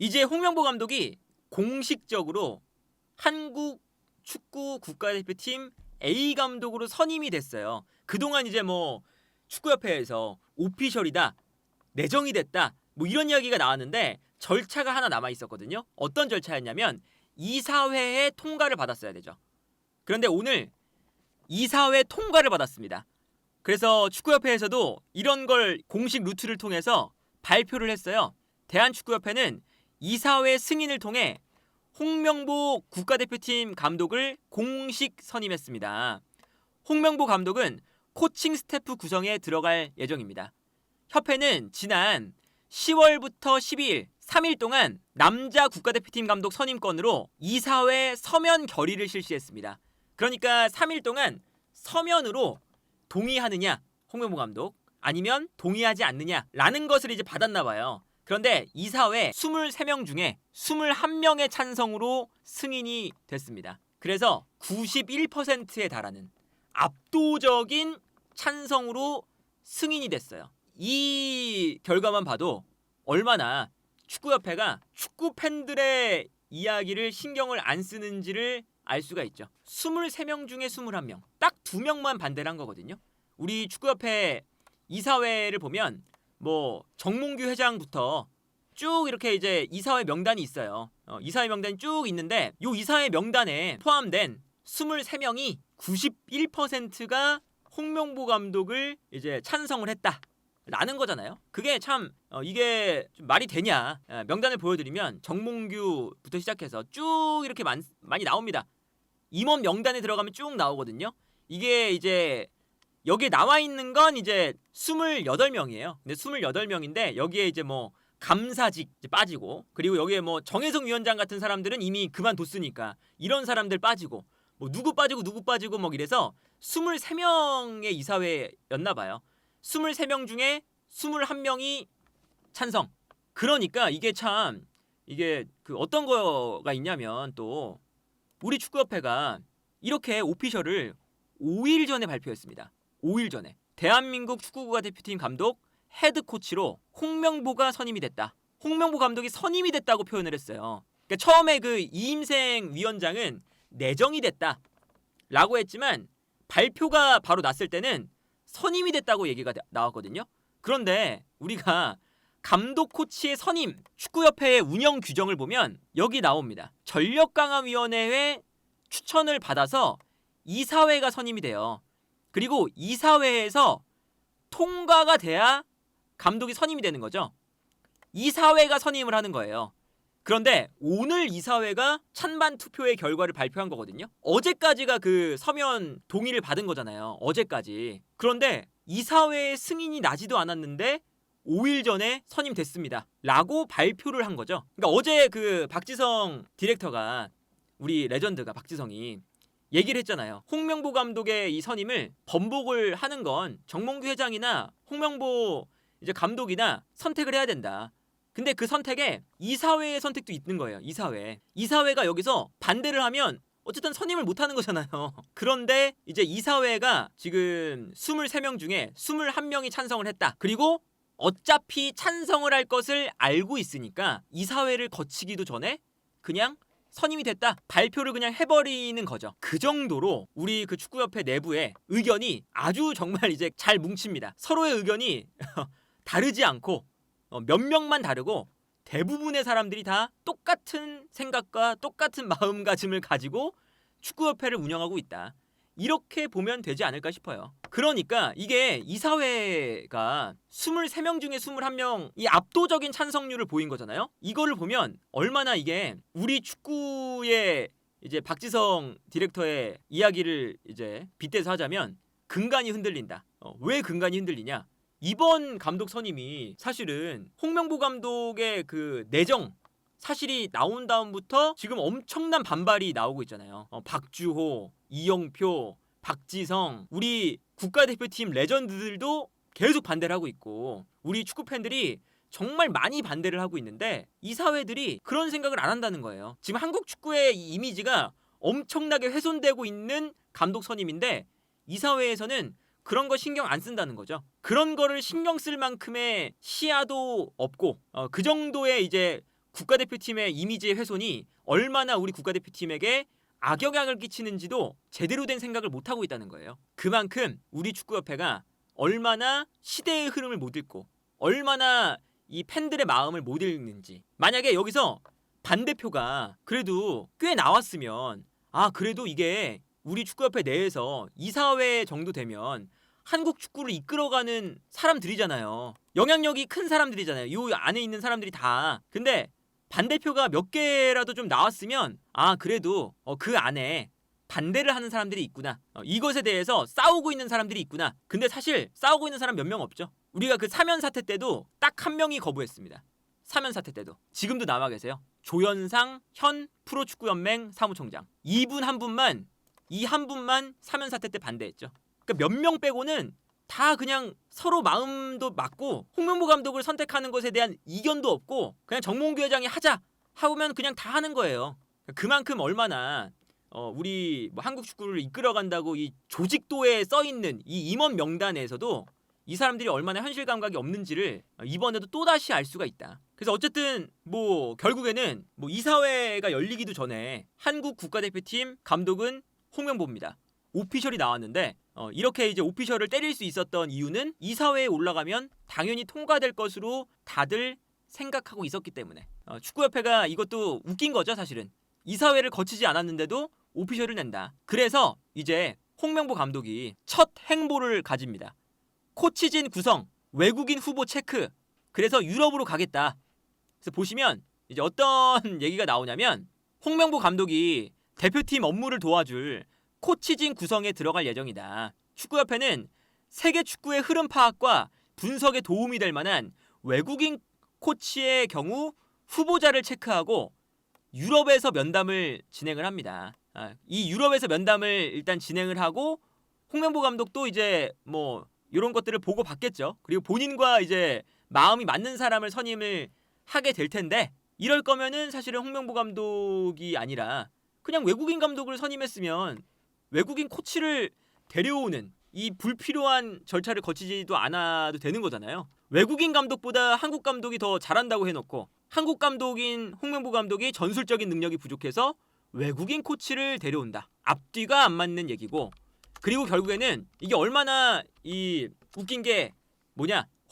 이제 홍명보 감독이 공식적으로 한국 축구 국가대표팀 A 감독으로 선임이 됐어요. 그동안 이제 뭐 축구협회에서 오피셜이다, 내정이 됐다, 뭐 이런 이야기가 나왔는데 절차가 하나 남아 있었거든요. 어떤 절차였냐면 이사회의 통과를 받았어야 되죠. 그런데 오늘 이사회 통과를 받았습니다. 그래서 축구협회에서도 이런 걸 공식 루트를 통해서 발표를 했어요. 대한축구협회는 이사회 승인을 통해 홍명보 국가대표팀 감독을 공식 선임했습니다. 홍명보 감독은 코칭 스태프 구성에 들어갈 예정입니다. 협회는 지난 10월부터 12일 3일 동안 남자 국가대표팀 감독 선임권으로 이사회 서면 결의를 실시했습니다. 그러니까 3일 동안 서면으로 동의하느냐 홍명보 감독 아니면 동의하지 않느냐라는 것을 이제 받았나 봐요. 그런데 이사회 23명 중에 21명의 찬성으로 승인이 됐습니다. 그래서 91%에 달하는 압도적인 찬성으로 승인이 됐어요. 이 결과만 봐도 얼마나 축구협회가 축구 팬들의 이야기를 신경을 안 쓰는지를 알 수가 있죠. 23명 중에 21명, 딱 2명만 반대를 한 거거든요. 우리 축구협회 이사회를 보면 뭐 정몽규 회장부터 쭉 이렇게 이제 이사회 명단이 있어요. 이사회 명단이 쭉 있는데 요 이사회 명단에 포함된 23명이 91%가 홍명보 감독을 이제 찬성을 했다. 라는 거잖아요. 그게 참 이게 좀 말이 되냐. 명단을 보여드리면 정몽규부터 시작해서 쭉 이렇게 많이 나옵니다. 임원 명단에 들어가면 쭉 나오거든요. 이게 이제 여기에 나와 있는 건 이제 28명이에요. 근데 28명인데 여기에 이제 뭐 감사직 이제 빠지고 그리고 여기에 뭐 정혜성 위원장 같은 사람들은 이미 그만뒀으니까 이런 사람들 빠지고 뭐 누구 빠지고 뭐 이래서 23명의 이사회였나 봐요. 23명 중에 21명이 찬성. 그러니까 이게 참 이게 그 어떤 거가 있냐면 또 우리 축구협회가 이렇게 오피셜을 5일 전에 발표했습니다. 5일 전에 대한민국 축구국가대표팀 감독 헤드코치로 홍명보가 선임이 됐다. 홍명보 감독이 선임이 됐다고 표현을 했어요. 그러니까 처음에 그 이임생 위원장은 내정이 됐다 라고 했지만 발표가 바로 났을 때는 선임이 됐다고 얘기가 나왔거든요. 그런데 우리가 감독 코치의 선임, 축구협회의 운영 규정을 보면 여기 나옵니다. 전력강화위원회의 추천을 받아서 이사회가 선임이 돼요. 그리고 이사회에서 통과가 돼야 감독이 선임이 되는 거죠. 이사회가 선임을 하는 거예요. 그런데 오늘 이사회가 찬반 투표의 결과를 발표한 거거든요. 어제까지가 그 서면 동의를 받은 거잖아요. 어제까지. 그런데 이사회의 승인이 나지도 않았는데 5일 전에 선임됐습니다. 라고 발표를 한 거죠. 그러니까 어제 그 박지성 디렉터가 우리 레전드가 박지성이 얘기를 했잖아요. 홍명보 감독의 이 선임을 번복을 하는 건 정몽규 회장이나 홍명보 이제 감독이나 선택을 해야 된다. 근데 그 선택에 이사회의 선택도 있는 거예요. 이사회가 여기서 반대를 하면 어쨌든 선임을 못 하는 거잖아요. 그런데 이제 이사회가 지금 23명 중에 21명이 찬성을 했다. 그리고 어차피 찬성을 할 것을 알고 있으니까 이사회를 거치기도 전에 그냥 선임이 됐다. 발표를 그냥 해버리는 거죠. 그 정도로 우리 그 축구협회 내부의 의견이 아주 정말 이제 잘 뭉칩니다. 서로의 의견이 다르지 않고 몇 명만 다르고 대부분의 사람들이 다 똑같은 생각과 똑같은 마음가짐을 가지고 축구협회를 운영하고 있다. 이렇게 보면 되지 않을까 싶어요. 그러니까 이게 이사회가 23명 중에 21명 이 압도적인 찬성률을 보인 거잖아요. 이거를 보면 얼마나 이게 우리 축구의 이제 박지성 디렉터의 이야기를 이제 빗대서 하자면 근간이 흔들린다. 왜 근간이 흔들리냐? 이번 감독 선임이 사실은 홍명보 감독의 그 내정 사실이 나온 다음부터 지금 엄청난 반발이 나오고 있잖아요. 박주호, 이영표, 박지성, 우리 국가대표팀 레전드들도 계속 반대를 하고 있고 우리 축구 팬들이 정말 많이 반대를 하고 있는데 이사회들이 그런 생각을 안 한다는 거예요. 지금 한국 축구의 이미지가 엄청나게 훼손되고 있는 감독 선임인데 이사회에서는 그런 거 신경 안 쓴다는 거죠. 그런 거를 신경 쓸 만큼의 시야도 없고 그 정도의 이제 국가대표팀의 이미지의 훼손이 얼마나 우리 국가대표팀에게 악영향을 끼치는지도 제대로 된 생각을 못하고 있다는 거예요. 그만큼 우리 축구협회가 얼마나 시대의 흐름을 못 읽고 얼마나 이 팬들의 마음을 못 읽는지. 만약에 여기서 반대표가 그래도 꽤 나왔으면 그래도 이게 우리 축구협회 내에서 이사회 정도 되면 한국 축구를 이끌어가는 사람들이잖아요. 영향력이 큰 사람들이잖아요. 이 안에 있는 사람들이 다. 근데 반대표가 몇 개라도 좀 나왔으면 그래도 그 안에 반대를 하는 사람들이 있구나. 이것에 대해서 싸우고 있는 사람들이 있구나. 근데 사실 싸우고 있는 사람 몇 명 없죠. 우리가 그 사면 사태 때도 딱 한 명이 거부했습니다. 사면 사태 때도. 지금도 남아 계세요. 조현상 현 프로축구연맹 사무총장. 이분 한 분만 사면 사태 때 반대했죠. 그러니까 몇 명 빼고는 다 그냥 서로 마음도 맞고 홍명보 감독을 선택하는 것에 대한 이견도 없고 그냥 정몽규 회장이 하자 하면 그냥 다 하는 거예요. 그만큼 얼마나 우리 한국 축구를 이끌어간다고 이 조직도에 써있는 이 임원 명단에서도 이 사람들이 얼마나 현실 감각이 없는지를 이번에도 또다시 알 수가 있다. 그래서 어쨌든 결국에는 이사회가 열리기도 전에 한국 국가대표팀 감독은 홍명보입니다. 오피셜이 나왔는데 이렇게 이제 오피셜을 때릴 수 있었던 이유는 이사회에 올라가면 당연히 통과될 것으로 다들 생각하고 있었기 때문에. 축구협회가 이것도 웃긴 거죠, 사실은. 이사회를 거치지 않았는데도 오피셜을 낸다. 그래서 이제 홍명보 감독이 첫 행보를 가집니다. 코치진 구성, 외국인 후보 체크. 그래서 유럽으로 가겠다. 그래서 보시면 이제 어떤 얘기가 나오냐면 홍명보 감독이 대표팀 업무를 도와줄 코치진 구성에 들어갈 예정이다. 축구협회는 세계 축구의 흐름 파악과 분석에 도움이 될 만한 외국인 코치의 경우 후보자를 체크하고 유럽에서 면담을 진행을 합니다. 이 유럽에서 면담을 일단 진행을 하고 홍명보 감독도 이제 이런 것들을 보고 받겠죠. 그리고 본인과 이제 마음이 맞는 사람을 선임을 하게 될 텐데 이럴 거면은 사실은 홍명보 감독이 아니라 그냥 외국인 감독을 선임했으면 외국인 코치를 데려오는 이 불필요한 절차를 거치지도 않아도 되는 거잖아요. 외국인 감독보다 한국 감독이 더 잘한다고 해놓고 한국 감독인 홍명보 감독이 전술적인 능력이 부족해서 외국인 코치를 데려온다. 앞뒤가 안 맞는 얘기고 그리고 결국에는 이게 얼마나 웃긴 게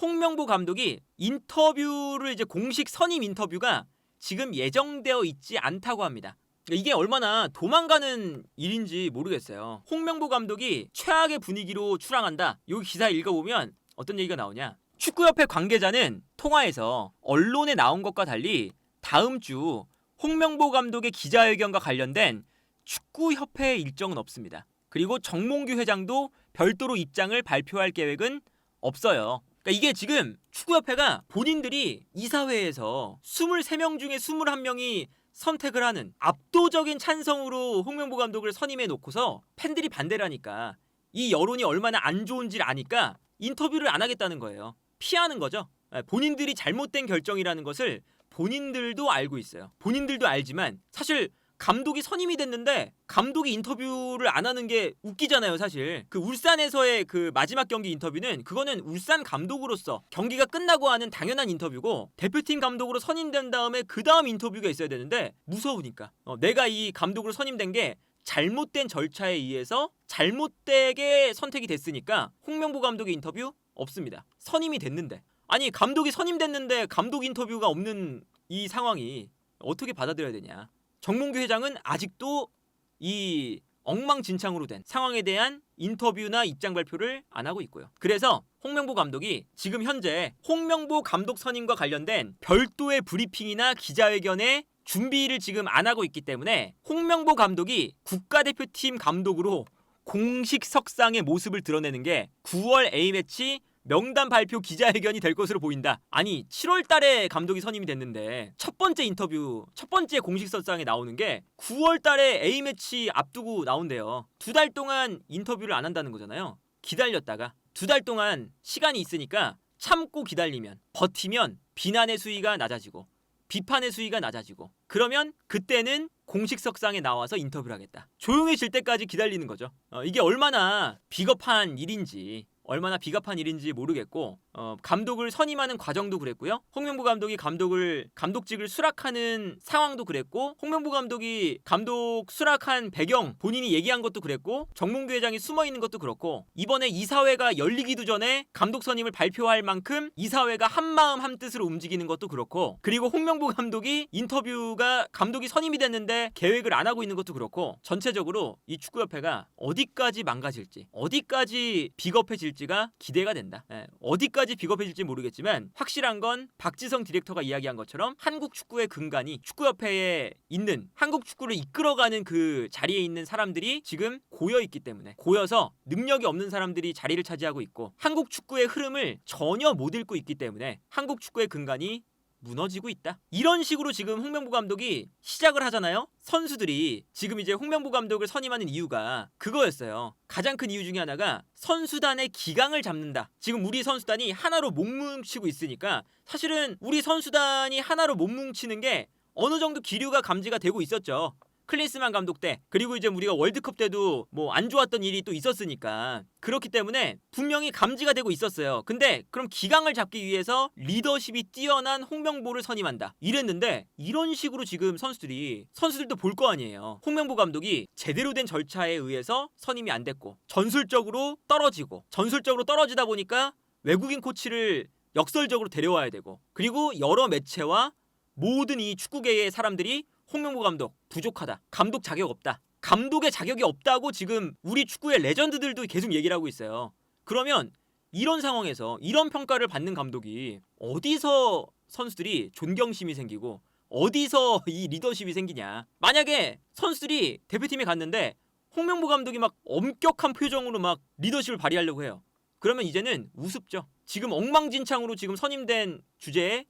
홍명보 감독이 인터뷰를 이제 공식 선임 인터뷰가 지금 예정되어 있지 않다고 합니다. 이게 얼마나 도망가는 일인지 모르겠어요. 홍명보 감독이 최악의 분위기로 출항한다. 여기 기사 읽어보면 어떤 얘기가 나오냐. 축구협회 관계자는 통화에서 언론에 나온 것과 달리 다음 주 홍명보 감독의 기자회견과 관련된 축구협회 일정은 없습니다. 그리고 정몽규 회장도 별도로 입장을 발표할 계획은 없어요. 그러니까 이게 지금 축구협회가 본인들이 이사회에서 23명 중에 21명이 선택을 하는 압도적인 찬성으로 홍명보 감독을 선임해 놓고서 팬들이 반대를 하니까 이 여론이 얼마나 안 좋은지를 아니까 인터뷰를 안 하겠다는 거예요. 피하는 거죠. 본인들이 잘못된 결정이라는 것을 본인들도 알고 있어요. 본인들도 알지만 사실 감독이 선임이 됐는데 감독이 인터뷰를 안 하는 게 웃기잖아요, 사실. 그 울산에서의 그 마지막 경기 인터뷰는 그거는 울산 감독으로서 경기가 끝나고 하는 당연한 인터뷰고 대표팀 감독으로 선임된 다음에 그 다음 인터뷰가 있어야 되는데 무서우니까 내가 이 감독으로 선임된 게 잘못된 절차에 의해서 잘못되게 선택이 됐으니까 홍명보 감독의 인터뷰 없습니다. 선임이 됐는데 아니 감독이 선임됐는데 감독 인터뷰가 없는 이 상황이 어떻게 받아들여야 되냐. 정몽규 회장은 아직도 이 엉망진창으로 된 상황에 대한 인터뷰나 입장 발표를 안 하고 있고요. 그래서 홍명보 감독이 지금 현재 홍명보 감독 선임과 관련된 별도의 브리핑이나 기자회견의 준비를 지금 안 하고 있기 때문에 홍명보 감독이 국가대표팀 감독으로 공식 석상의 모습을 드러내는 게 9월 A매치 명단 발표 기자회견이 될 것으로 보인다. 아니 7월 달에 감독이 선임이 됐는데 첫 번째 인터뷰, 첫 번째 공식 석상에 나오는 게 9월 달에 A매치 앞두고 나온대요. 2달 동안 인터뷰를 안 한다는 거잖아요. 기다렸다가 2달 동안 시간이 있으니까 참고 기다리면 버티면 비난의 수위가 낮아지고 비판의 수위가 낮아지고 그러면 그때는 공식 석상에 나와서 인터뷰를 하겠다. 조용해질 때까지 기다리는 거죠. 이게 얼마나 비겁한 일인지 모르겠고 감독을 선임하는 과정도 그랬고요. 홍명보 감독이 감독직을 수락하는 상황도 그랬고, 홍명보 감독이 감독 수락한 배경 본인이 얘기한 것도 그랬고, 정몽규 회장이 숨어 있는 것도 그렇고, 이번에 이사회가 열리기도 전에 감독 선임을 발표할 만큼 이사회가 한마음 한뜻으로 움직이는 것도 그렇고, 그리고 홍명보 감독이 인터뷰가 감독이 선임이 됐는데 계획을 안 하고 있는 것도 그렇고, 전체적으로 이 축구협회가 어디까지 망가질지, 어디까지 비겁해질지가 기대가 된다. 어디까지 비겁해질지 모르겠지만 확실한 건 박지성 디렉터가 이야기한 것처럼 한국 축구의 근간이 축구협회에 있는, 한국 축구를 이끌어가는 그 자리에 있는 사람들이 지금 고여있기 때문에, 고여서 능력이 없는 사람들이 자리를 차지하고 있고, 한국 축구의 흐름을 전혀 못 읽고 있기 때문에 한국 축구의 근간이 무너지고 있다. 이런 식으로 지금 홍명보 감독이 시작을 하잖아요. 선수들이 지금 이제 홍명보 감독을 선임하는 이유가 그거였어요. 가장 큰 이유 중에 하나가 선수단의 기강을 잡는다. 지금 우리 선수단이 하나로 못 뭉치고 있으니까, 사실은 우리 선수단이 하나로 못 뭉치는 게 어느 정도 기류가 감지가 되고 있었죠. 클린스만 감독 때, 그리고 이제 우리가 월드컵 때도 뭐 안 좋았던 일이 또 있었으니까, 그렇기 때문에 분명히 감지가 되고 있었어요. 근데 그럼 기강을 잡기 위해서 리더십이 뛰어난 홍명보를 선임한다 이랬는데, 이런 식으로 지금 선수들도 볼 거 아니에요. 홍명보 감독이 제대로 된 절차에 의해서 선임이 안 됐고, 전술적으로 떨어지다 보니까 외국인 코치를 역설적으로 데려와야 되고, 그리고 여러 매체와 모든 이 축구계의 사람들이 홍명보 감독 부족하다, 감독 자격 없다, 감독의 자격이 없다고 지금 우리 축구의 레전드들도 계속 얘기를 하고 있어요. 그러면 이런 상황에서 이런 평가를 받는 감독이 어디서 선수들이 존경심이 생기고 어디서 이 리더십이 생기냐. 만약에 선수들이 대표팀에 갔는데 홍명보 감독이 막 엄격한 표정으로 막 리더십을 발휘하려고 해요. 그러면 이제는 우습죠. 지금 엉망진창으로 지금 선임된 주제에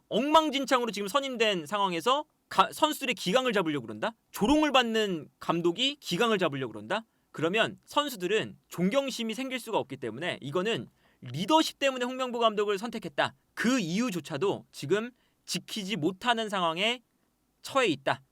엉망진창으로 지금 선임된 상황에서 선수들의 기강을 잡으려고 그런다? 조롱을 받는 감독이 기강을 잡으려고 그런다? 그러면 선수들은 존경심이 생길 수가 없기 때문에, 이거는 리더십 때문에 홍명보 감독을 선택했다, 그 이유조차도 지금 지키지 못하는 상황에 처해 있다.